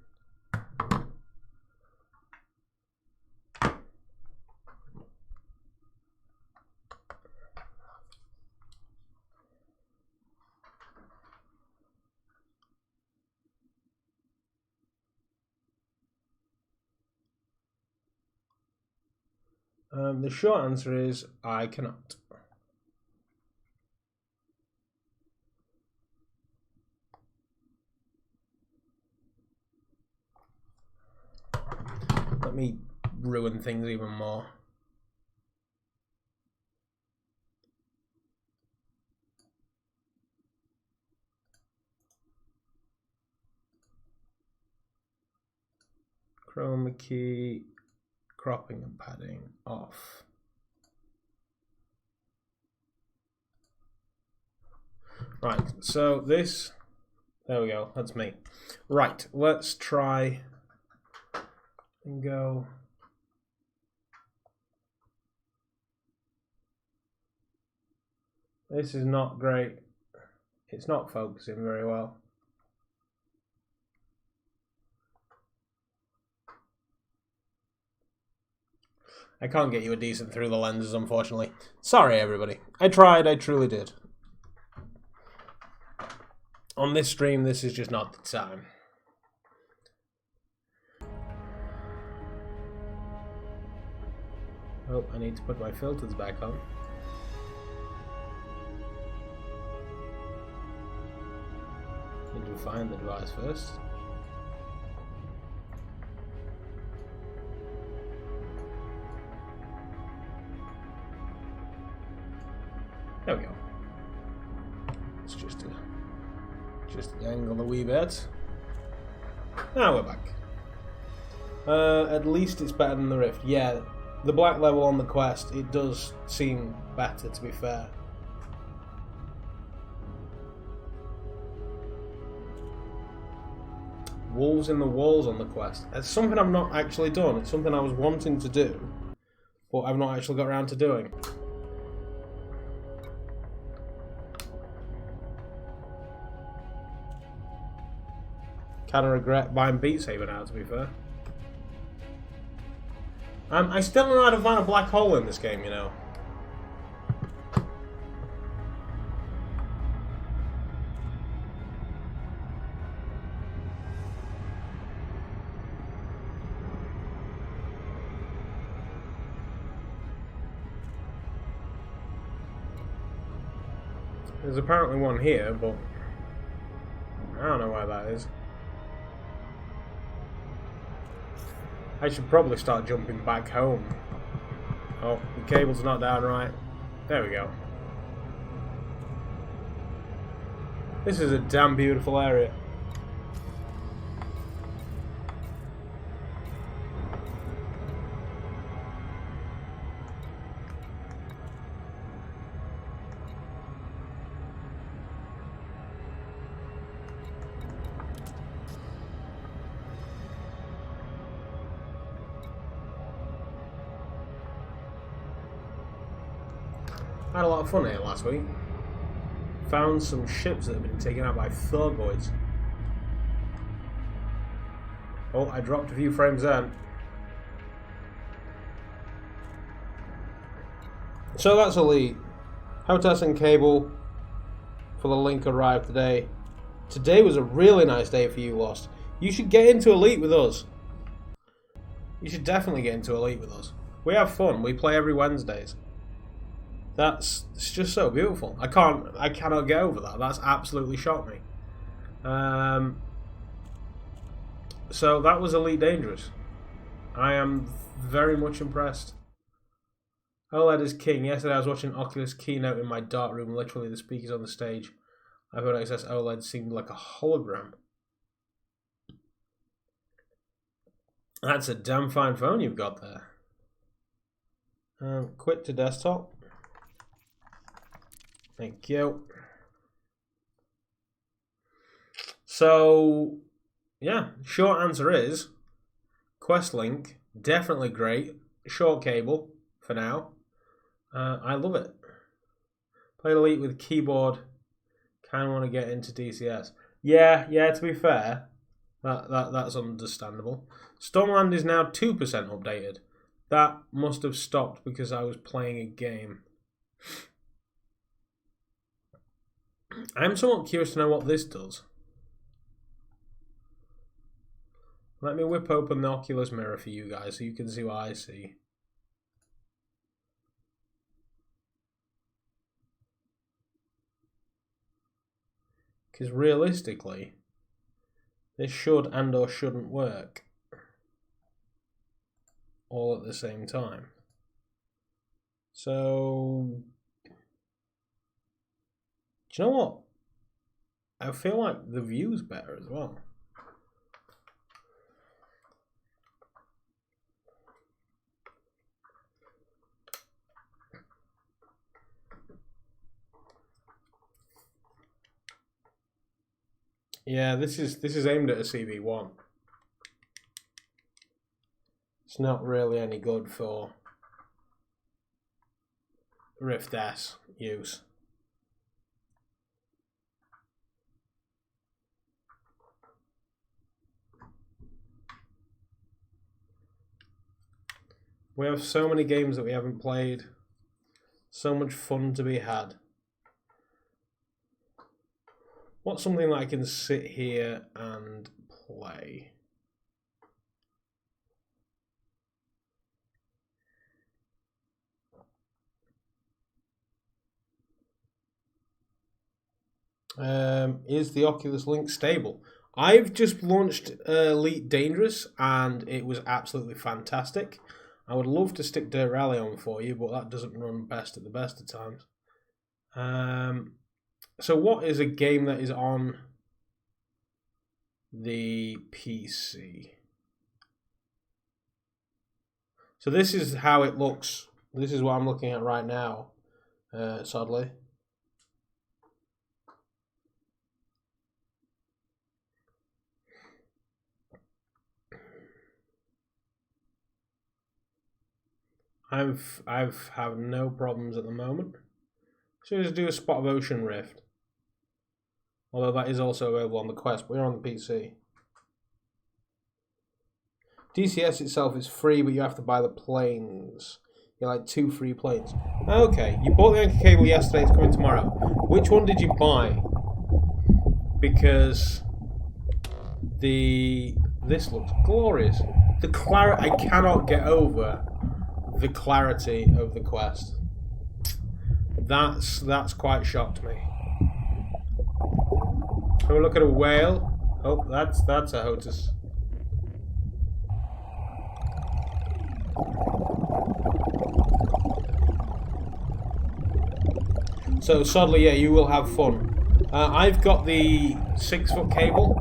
The short answer is I cannot. Let me ruin things even more. Chroma key, cropping and padding off. Right, so this, there we go, that's me. Right, let's try and go. This is not great. It's not focusing very well. I can't get you a decent through the lenses, unfortunately. Sorry, everybody. I tried, I truly did. On this stream, this is just not the time. Oh, I need to put my filters back on. Need to find the device first. There we go. It's just the angle a wee bit. Now we're back. At least it's better than the Rift. Yeah, the black level on the Quest, it does seem better, to be fair. Wolves in the walls on the Quest. It's something I've not actually done. It's something I was wanting to do, but I've not actually got around to doing. Kind of regret buying Beat Saber now, to be fair. I still don't know how to find a black hole in this game, you know. There's apparently one here, but I don't know why that is. I should probably start jumping back home. Oh, the cable's not down right. There we go. This is a damn beautiful area. I had a lot of fun here last week. Found some ships that have been taken out by Thorgoids. Oh, I dropped a few frames then. So that's Elite. Hotas and Cable for the link arrived today. Today was a really nice day for you, Lost. You should get into Elite with us. You should definitely get into Elite with us. We have fun. We play every Wednesdays. It's just so beautiful. I cannot get over that. That's absolutely shocked me. So that was Elite Dangerous. I am very much impressed. OLED is king. Yesterday I was watching Oculus keynote in my dark room. Literally the speakers on the stage. I've heard access OLED seemed like a hologram. That's a damn fine phone you've got there. Quit to desktop. Thank you. So, yeah, short answer is Quest Link, definitely great. Short cable for now. I love it. Played Elite with keyboard. Kind of want to get into DCS. Yeah. To be fair, that's understandable. Stormland is now 2% updated. That must have stopped because I was playing a game. I'm somewhat curious to know what this does. Let me whip open the Oculus mirror for you guys so you can see what I see. Because realistically, this should and or shouldn't work all at the same time. So, do you know what? I feel like the view's better as well. Yeah, this is aimed at a CV1. It's not really any good for Rift S use. We have so many games that we haven't played. So much fun to be had. What's something that I can sit here and play? Is the Oculus Link stable? I've just launched Elite Dangerous and it was absolutely fantastic. I would love to stick Dirt Rally on for you, but that doesn't run best at the best of times. So what is a game that is on the PC? So this is how it looks. This is what I'm looking at right now, sadly. I've have no problems at the moment. So just do a Spot of Ocean Rift. Although that is also available on the Quest, but we're on the PC. DCS itself is free, but you have to buy the planes. You're like 2 free planes. Okay, you bought the anchor cable yesterday, it's coming tomorrow. Which one did you buy? Because this looks glorious. The clarity, I cannot get over the clarity of the Quest. That's quite shocked me. Have a look at a whale. Oh, that's a HOTAS. So sadly, yeah, you will have fun. I've got the 6-foot cable.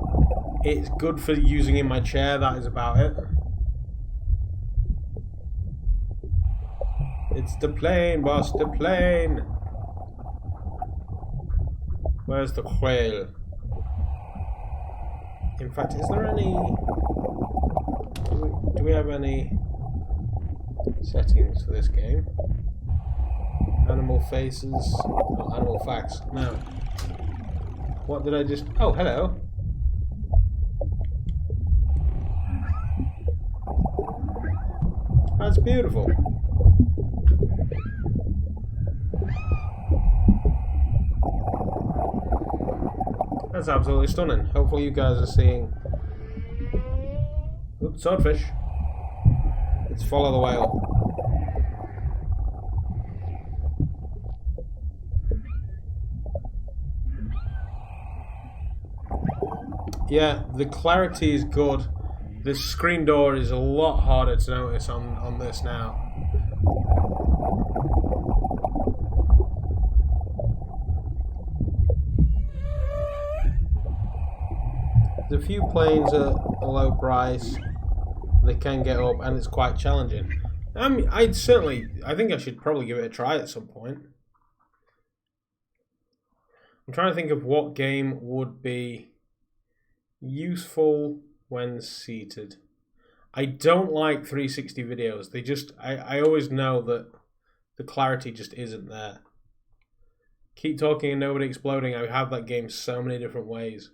It's good for using in my chair. That is about it. It's the plane, boss, the plane. Where's the whale? In fact, is there any... Do we have any settings for this game? Animal faces... Oh, animal facts. No. What did I just... Oh, hello. That's beautiful. That's absolutely stunning. Hopefully you guys are seeing... Oops, swordfish. Let's follow the whale. Yeah, the clarity is good. The screen door is a lot harder to notice on this now. There's a few planes at a low price. They can get up, and it's quite challenging. I think I should probably give it a try at some point. I'm trying to think of what game would be useful when seated. I don't like 360 videos. They just, I always know that the clarity just isn't there. Keep talking and nobody exploding. I have that game so many different ways.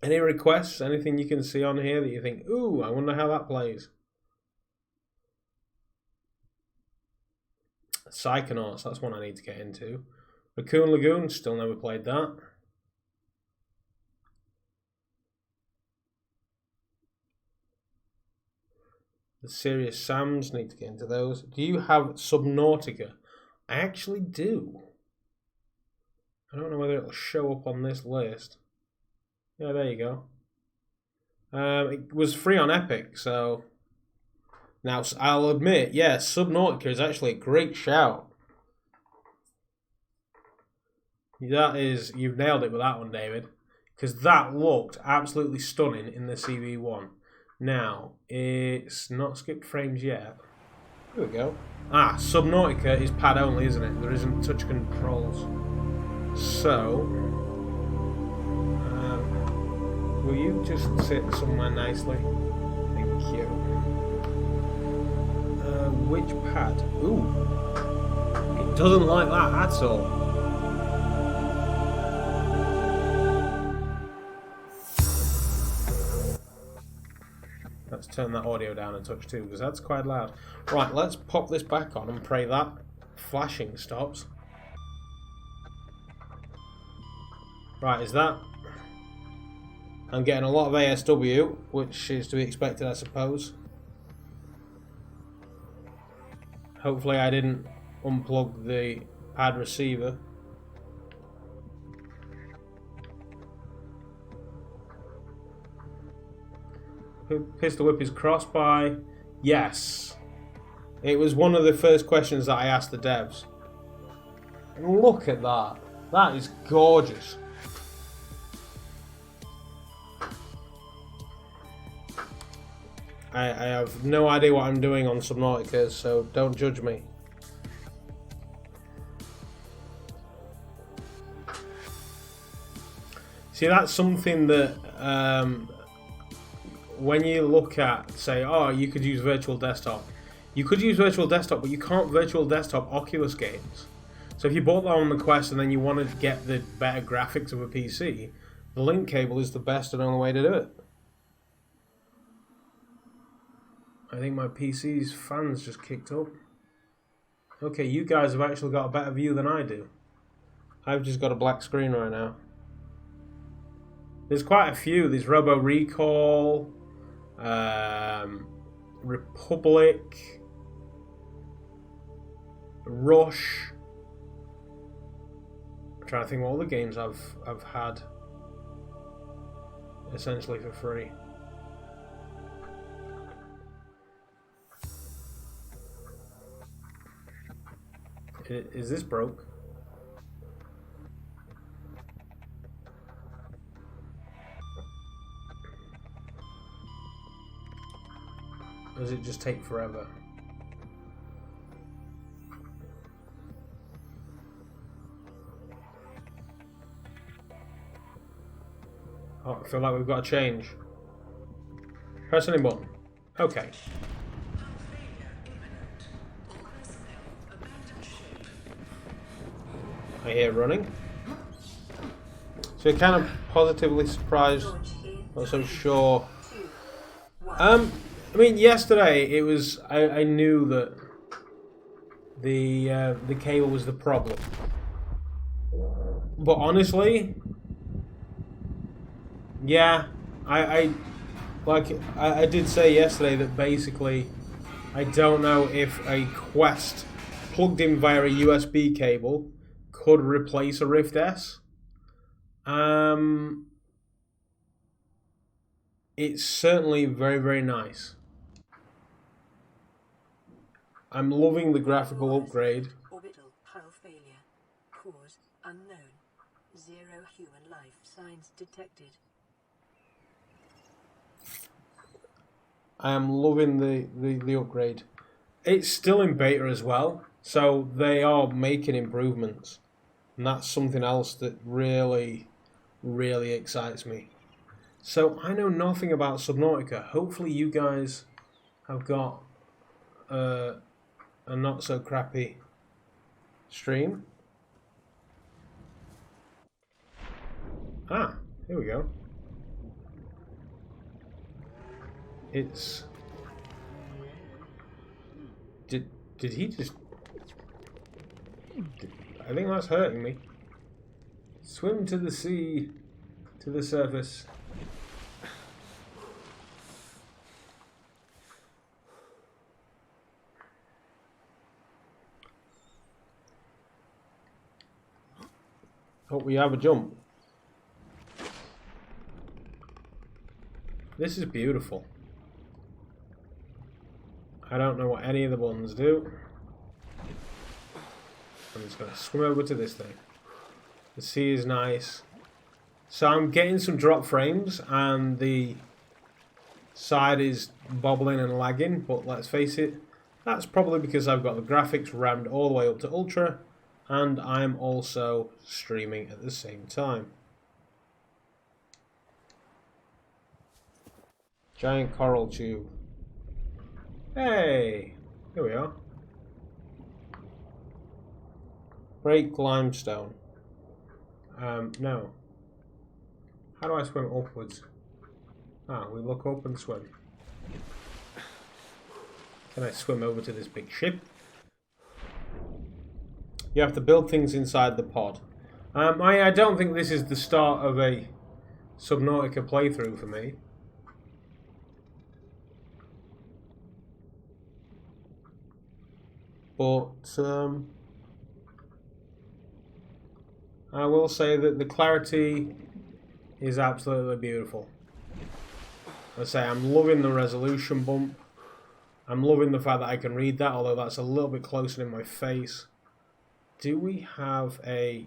Any requests? Anything you can see on here that you think, ooh, I wonder how that plays? Psychonauts, that's one I need to get into. Raccoon Lagoon, still never played that. The Serious Sams, need to get into those. Do you have Subnautica? I actually do. I don't know whether it'll show up on this list. Yeah, there you go. It was free on Epic, so... Now, I'll admit, yeah, Subnautica is actually a great shout. That is, you've nailed it with that one, David. Because that looked absolutely stunning in the CV1. Now, it's not skipped frames yet. Here we go. Ah, Subnautica is pad only, isn't it? There isn't touch controls. So... will you just sit somewhere nicely? Thank you. Which pad? Ooh. It doesn't like that at all. Let's turn that audio down a touch too, because that's quite loud. Right, let's pop this back on and pray that flashing stops. Right, is that... I'm getting a lot of ASW, which is to be expected, I suppose. Hopefully I didn't unplug the pad receiver. Pistol whip is crossed by... Yes. It was one of the first questions that I asked the devs. Look at that. That is gorgeous. I have no idea what I'm doing on Subnautica, so don't judge me. See, that's something that when you look at, say, oh, you could use virtual desktop. You could use virtual desktop, but you can't virtual desktop Oculus games. So if you bought that on the Quest and then you want to get the better graphics of a PC, the link cable is the best and only way to do it. I think my PC's fans just kicked up. Okay, you guys have actually got a better view than I do. I've just got a black screen right now. There's quite a few. There's Robo Recall, Republic, Rush. I'm trying to think what other games I've had essentially for free. Is this broke? Or does it just take forever? Oh, I feel like we've got to change. Press any button. Okay. I hear running. So you're kind of positively surprised, not so sure. I mean, yesterday it was, I knew that the cable was the problem. But honestly, yeah, I did say yesterday that basically I don't know if a Quest plugged in via a USB cable could replace a Rift S. It's certainly very, very nice. I'm loving the graphical upgrade. Orbital hull failure. Cause unknown. 0 human life signs detected. I am loving the upgrade. It's still in beta as well, so they are making improvements. And that's something else that really, really excites me. So I know nothing about Subnautica. Hopefully you guys have got a not so crappy stream. Ah, here we go. It's... Did he just... I think that's hurting me. Swim to the sea, to the surface. Oh, we have a jump. This is beautiful. I don't know what any of the ones do. I'm just going to swim over to this thing. The sea is nice. So I'm getting some drop frames and the side is bobbling and lagging, but let's face it, that's probably because I've got the graphics rammed all the way up to ultra and I'm also streaming at the same time. Giant coral tube. Hey, here we are. Break limestone. No. How do I swim upwards? Ah, we look up and swim. Can I swim over to this big ship? You have to build things inside the pod. I don't think this is the start of a Subnautica playthrough for me. But I will say that the clarity is absolutely beautiful. I say I'm loving the resolution bump. I'm loving the fact that I can read that, although that's a little bit closer in my face. Do we have a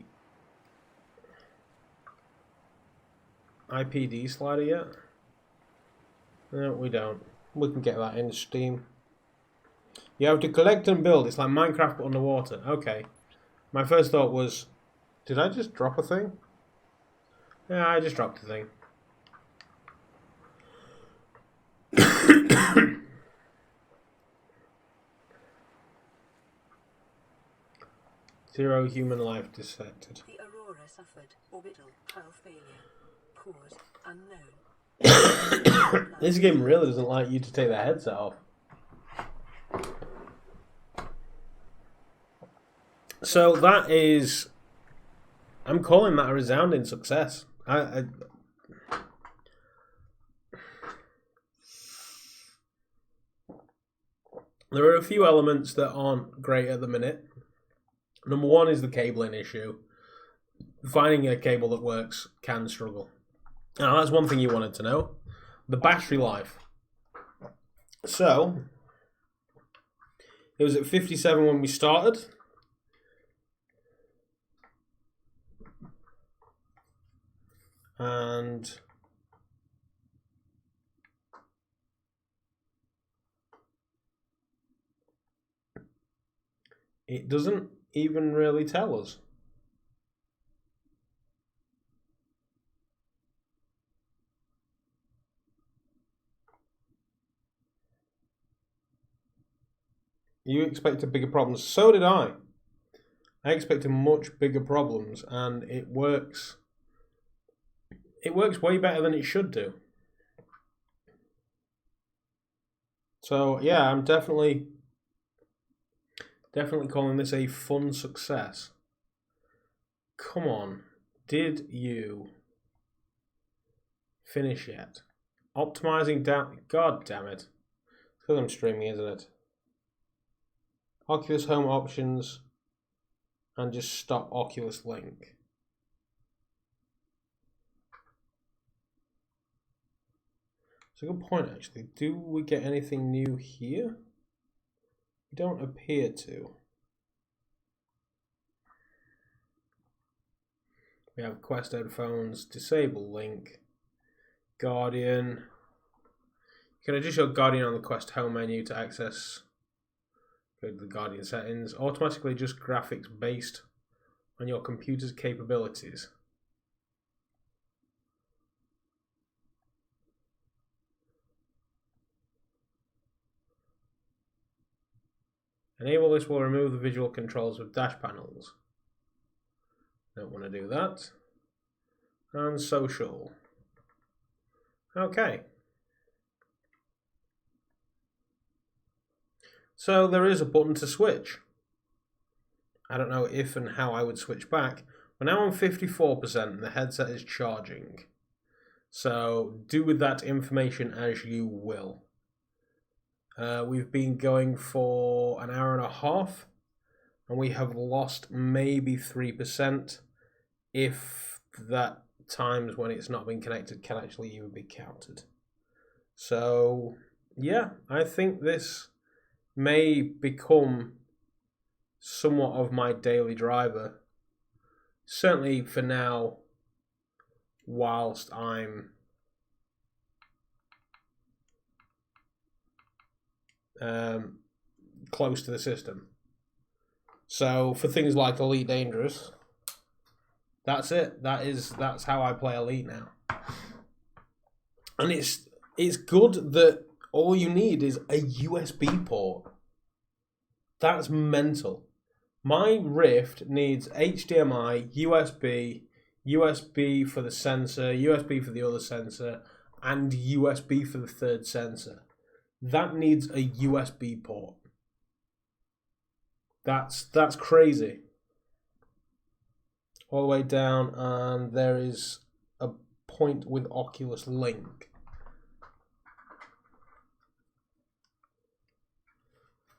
IPD slider yet? No, we don't. We can get that in Steam. You have to collect and build. It's like Minecraft but underwater. Okay. My first thought was, did I just drop a thing? Yeah, I just dropped a thing. Zero human life detected. The Aurora suffered orbital hull failure. Cause unknown. This game really doesn't like you to take the headset off. So that is... I'm calling that a resounding success. There are a few elements that aren't great at the minute. Number one is the cabling issue. Finding a cable that works can struggle. Now, that's one thing you wanted to know. The battery life. So, it was at 57 when we started. And it doesn't even really tell us. You expected bigger problems. So did I. I expected much bigger problems, and it works. It works way better than it should do. So yeah, I'm definitely Definitely calling this a fun success. Come on. Did you finish yet? Optimizing down. God damn it. It's because I'm streaming, isn't it? Oculus Home options. And just stop Oculus Link. It's a good point, actually. Do we get anything new here? We don't appear to. We have Quest headphones, disable link, Guardian. You can adjust your Guardian on the Quest home menu to access. Go to the Guardian settings. Automatically adjust graphics based on your computer's capabilities. Enable this will remove the visual controls with dash panels. Don't want to do that. And social. Okay. So there is a button to switch. I don't know if and how I would switch back. We're now on 54% and the headset is charging. So do with that information as you will. We've been going for an hour and a half and we have lost maybe 3% if that times when it's not been connected can actually even be counted. So yeah, I think this may become somewhat of my daily driver. Certainly for now, whilst I'm close to the system. So for things like Elite Dangerous, that's it. That's how I play Elite now. And it's good that all you need is a USB port. That's mental. My Rift needs HDMI, USB, USB for the sensor, USB for the other sensor, and USB for the third sensor. That needs a USB port. That's crazy. All the way down, and there is a point with Oculus Link.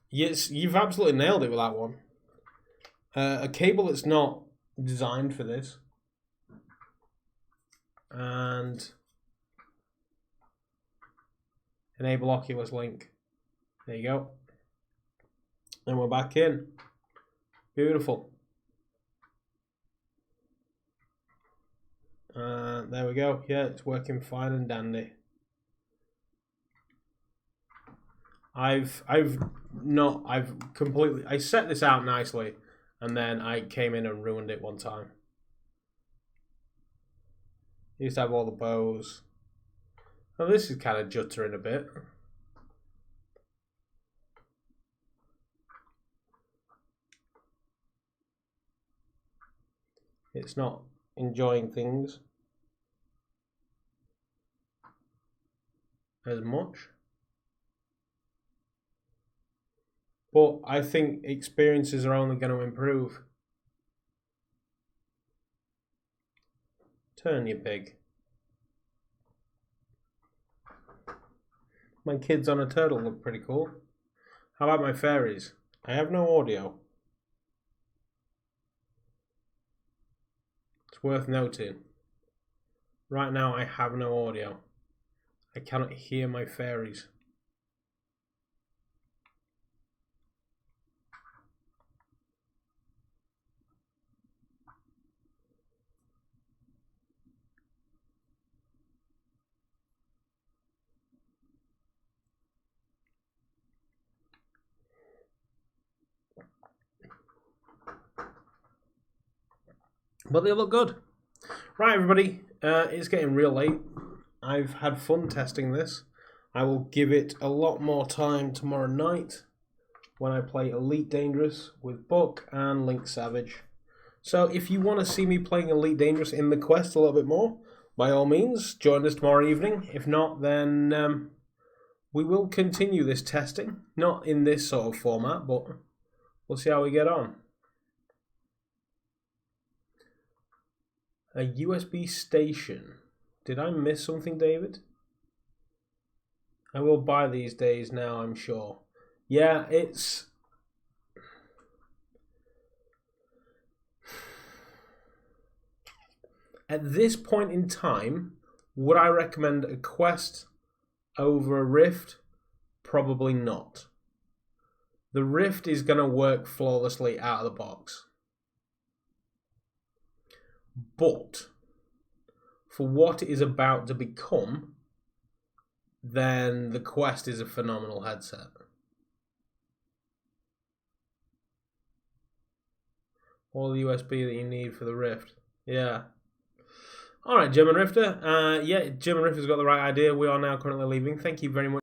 Yes, you've absolutely nailed it with that one. A cable that's not designed for this. And enable Oculus Link. There you go. And we're back in. Beautiful. There we go. Yeah, it's working fine and dandy. I set this out nicely and then I came in and ruined it one time. Used to have all the bows. Oh, this is kind of juttering a bit. It's not enjoying things as much. But I think experiences are only going to improve. Turn, you pig. My kids on a turtle look pretty cool. How about my fairies? I have no audio. It's worth noting. Right now I have no audio. I cannot hear my fairies. But they look good. Right, everybody, it's getting real late. I've had fun testing this. I will give it a lot more time tomorrow night when I play Elite Dangerous with Buck and Link Savage. So if you want to see me playing Elite Dangerous in the Quest a little bit more, by all means, join us tomorrow evening. If not, then we will continue this testing. Not in this sort of format, but We'll see how we get on. A USB station. Did I miss something, David? I will buy these days now, I'm sure. Yeah, it's... At this point in time, would I recommend a Quest over a Rift? Probably not. The Rift is going to work flawlessly out of the box. But for what it is about to become, then the Quest is a phenomenal headset. All the USB that you need for the Rift. Yeah. Alright, German Rifter. Yeah, German Rifter's got the right idea. We are now currently leaving. Thank you very much.